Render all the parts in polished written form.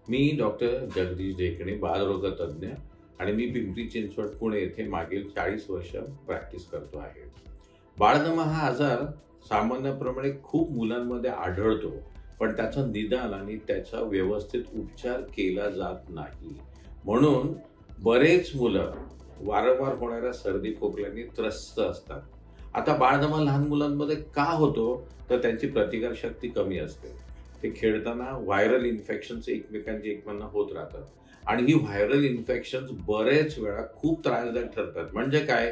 मी doctor Jagdish ढेकणे, बालरोगतज्ञ आणि मी पिंपरी चिंचवड पुणे येथे मागील 40 वर्ष प्रॅक्टिस करतो आहे. बाळदमा हा आजार सामान्यप्रमाणे खूप मुलांमध्ये आढळतो, पण त्याचं निदान आणि त्याचा व्यवस्थित उपचार केला जात नाही. म्हणून बरेच मुलं वारंवार होणाऱ्या सर्दी खोकल्याने त्रस्त असतात. आता बाळदमा लहान मुलांमध्ये का होतो, तर त्यांची प्रतिकारशक्ती कमी असते. ते खेळताना व्हायरल इन्फेक्शन्स एकमेकांना होत राहतात आणि ही व्हायरल इन्फेक्शन्स बरेच वेळा खूप त्रासदायक ठरतात. म्हणजे काय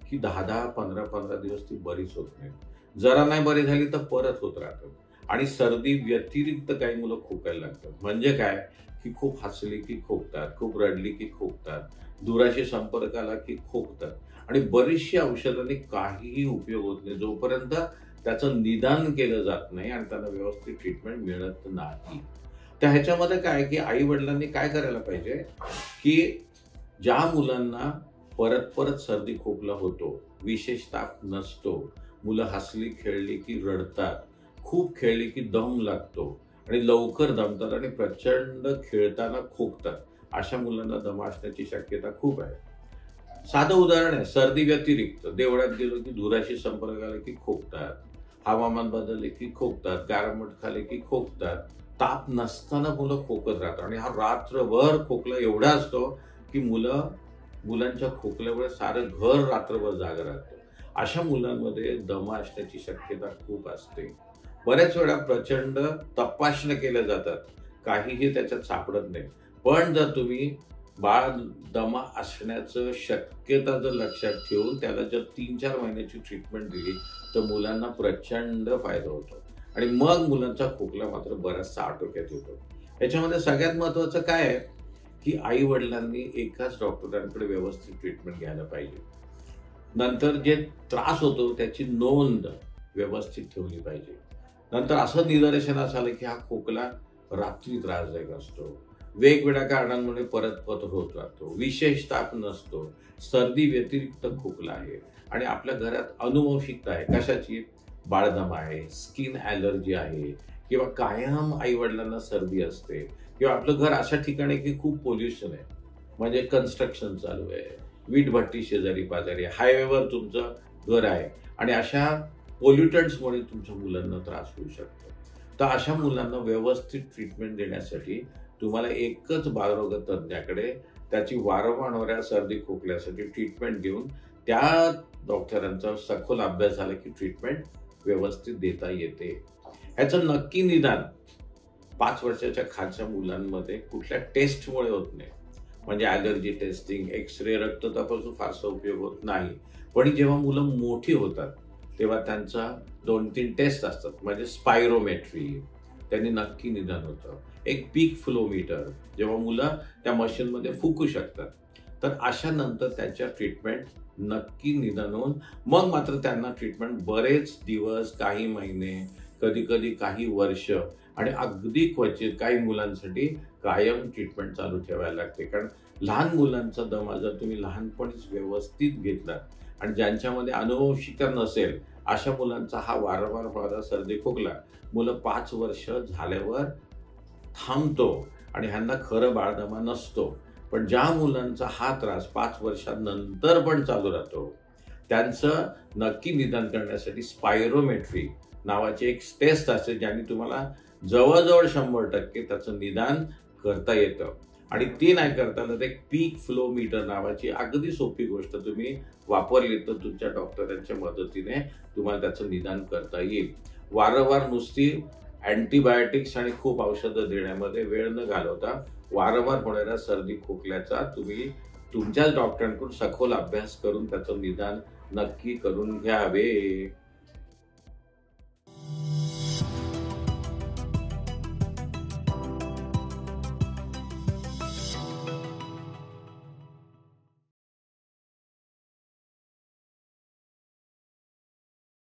की 10-10, 15-15 दिवस ती बरीच होत नाही. जरा नाही बरी झाली तर परत होत राहतात आणि सर्दी व्यतिरिक्त काही मुलं खोकायला लागतात. म्हणजे काय की खूप हसली की खोकतात, खूप रडली की खोकतात, दुराशी संपर्क आला की खोकतात आणि बरीचशी औषधांनी काहीही उपयोग होत नाही जोपर्यंत त्याचं निदान केलं जात नाही आणि त्यांना व्यवस्थित ट्रीटमेंट मिळत नाही. तर ह्याच्यामध्ये काय की आई वडिलांनी काय करायला पाहिजे की ज्या मुलांना परत परत सर्दी खोकला होतो, विशेष ताप नसतो, मुलं हसली खेळली की रडतात, खूप खेळली की दम लागतो आणि लवकर दमतात आणि प्रचंड खेळताना खोकतात, अशा मुलांना दमा असण्याची शक्यता खूप आहे. साधं उदाहरण आहे, सर्दी व्यतिरिक्त देवळात गेलो की धुराशी संपर्क आला की खोकतात, हवामान बदलले की खोकतात, गारमट खाले की खोकतात, ताप नसताना मुलं खोकत राहतात आणि हा रात्रभर खोकला एवढा असतो की मुलांच्या खोकल्यामुळे सारं घर रात्रभर जागं राहतं. अशा मुलांमध्ये दमा असण्याची शक्यता खूप असते. बऱ्याच वेळा प्रचंड तपासण्या केल्या जातात, काहीही त्याच्यात सापडत नाही. पण जर तुम्ही बाळ दमा असण्याचं शक्यता जर लक्षात ठेवून त्याला जर 3-4 महिन्याची ट्रीटमेंट दिली तर मुलांना प्रचंड फायदा होतो आणि मग मुलांचा खोकला मात्र बराचसा आटोक्यात येतो. याच्यामध्ये सगळ्यात महत्वाचं काय आहे की आई वडिलांनी एकाच डॉक्टरांकडे व्यवस्थित ट्रीटमेंट घ्यायला पाहिजे. नंतर जे त्रास होतो त्याची नोंद व्यवस्थित ठेवली पाहिजे. नंतर असं निदर्शनास आलं की हा खोकला रात्री त्रासदायक असतो, वेगवेगळ्या कारणांमुळे परत होत राहतो, विशेष ताप नसतो, सर्दी व्यतिरिक्त खोकला आहे आणि आपल्या घरात अनुवंशिकता आहे. कशाची? बाळदमा आहे, स्किन ॲलर्जी आहे किंवा कायम आई वडिलांना सर्दी असते किंवा आपलं घर अशा ठिकाणी की खूप पोल्युशन आहे, म्हणजे कन्स्ट्रक्शन चालू आहे, वीटभट्टी शेजारी पाजारी, हायवेवर तुमचं घर आहे आणि अशा पोल्युटंट्समुळे तुमच्या मुलांना त्रास होऊ शकतो. तर अशा मुलांना व्यवस्थित ट्रीटमेंट देण्यासाठी तुम्हाला एकच बालरोग तज्ञाकडे त्याची वारंवार होणाऱ्या सर्दी खोकल्यासाठी ट्रीटमेंट घेऊन त्या डॉक्टरांचा सखोल अभ्यास झाला की ट्रीटमेंट व्यवस्थित देता येते. ह्याचं नक्की निदान 5 वर्षाच्या खालच्या मुलांमध्ये कुठल्या टेस्टमुळे होत नाही. म्हणजे ॲलर्जी टेस्टिंग, एक्स-रे, रक्त तपासून फारसा उपयोग होत नाही. पण जेव्हा मुलं मोठी होतात तेव्हा त्यांचा 2-3 टेस्ट असतात. म्हणजे स्पायरोमेट्री, त्यांनी नक्की निदान होतं. एक पीक फ्लोमीटर, जेव्हा मुलं त्या मशीनमध्ये फुंकू शकतात. तर अशा नंतर त्याच्या ट्रीटमेंट नक्की निदान होऊन मग मात्र त्यांना ट्रीटमेंट बरेच दिवस, काही महिने, कधी-कधी काही वर्ष आणि अगदी क्वचित काही मुलांसाठी कायम ट्रीटमेंट चालू ठेवायला लागते. कारण लहान मुलांचा दमा जर तुम्ही लहानपणीच व्यवस्थित घेतला आणि ज्यांच्यामध्ये अनुवंशिकता नसेल अशा मुलांचा हा वारंवार होणारा सर्दी खोकला मुलं 5 वर्ष झाल्यावर थांबतो आणि ह्यांना खरं बाळदमा नसतो. पण ज्या मुलांचा हा त्रास 5 वर्षांनंतर पण चालू राहतो त्यांचं नक्की निदान करण्यासाठी स्पायरोमेट्री नावाची एक टेस्ट असते, ज्याने तुम्हाला जवळजवळ 100% त्याचं निदान करता येतं. आणि ती नाही करता आलं तर एक पीक फ्लोमीटर नावाची अगदी सोपी गोष्ट तुम्ही वापरली तर तुमच्या डॉक्टरांच्या मदतीने तुम्हाला त्याचं निदान करता येईल. वारंवार नुसती अँटीबायोटिक्स आणि खूप औषधं देण्यामध्ये वेळ न घालवता वारंवार होणाऱ्या सर्दी खोकल्याचा तुम्ही तुमच्याच डॉक्टरांकडून सखोल अभ्यास करून त्याचं निदान नक्की करून घ्यावे.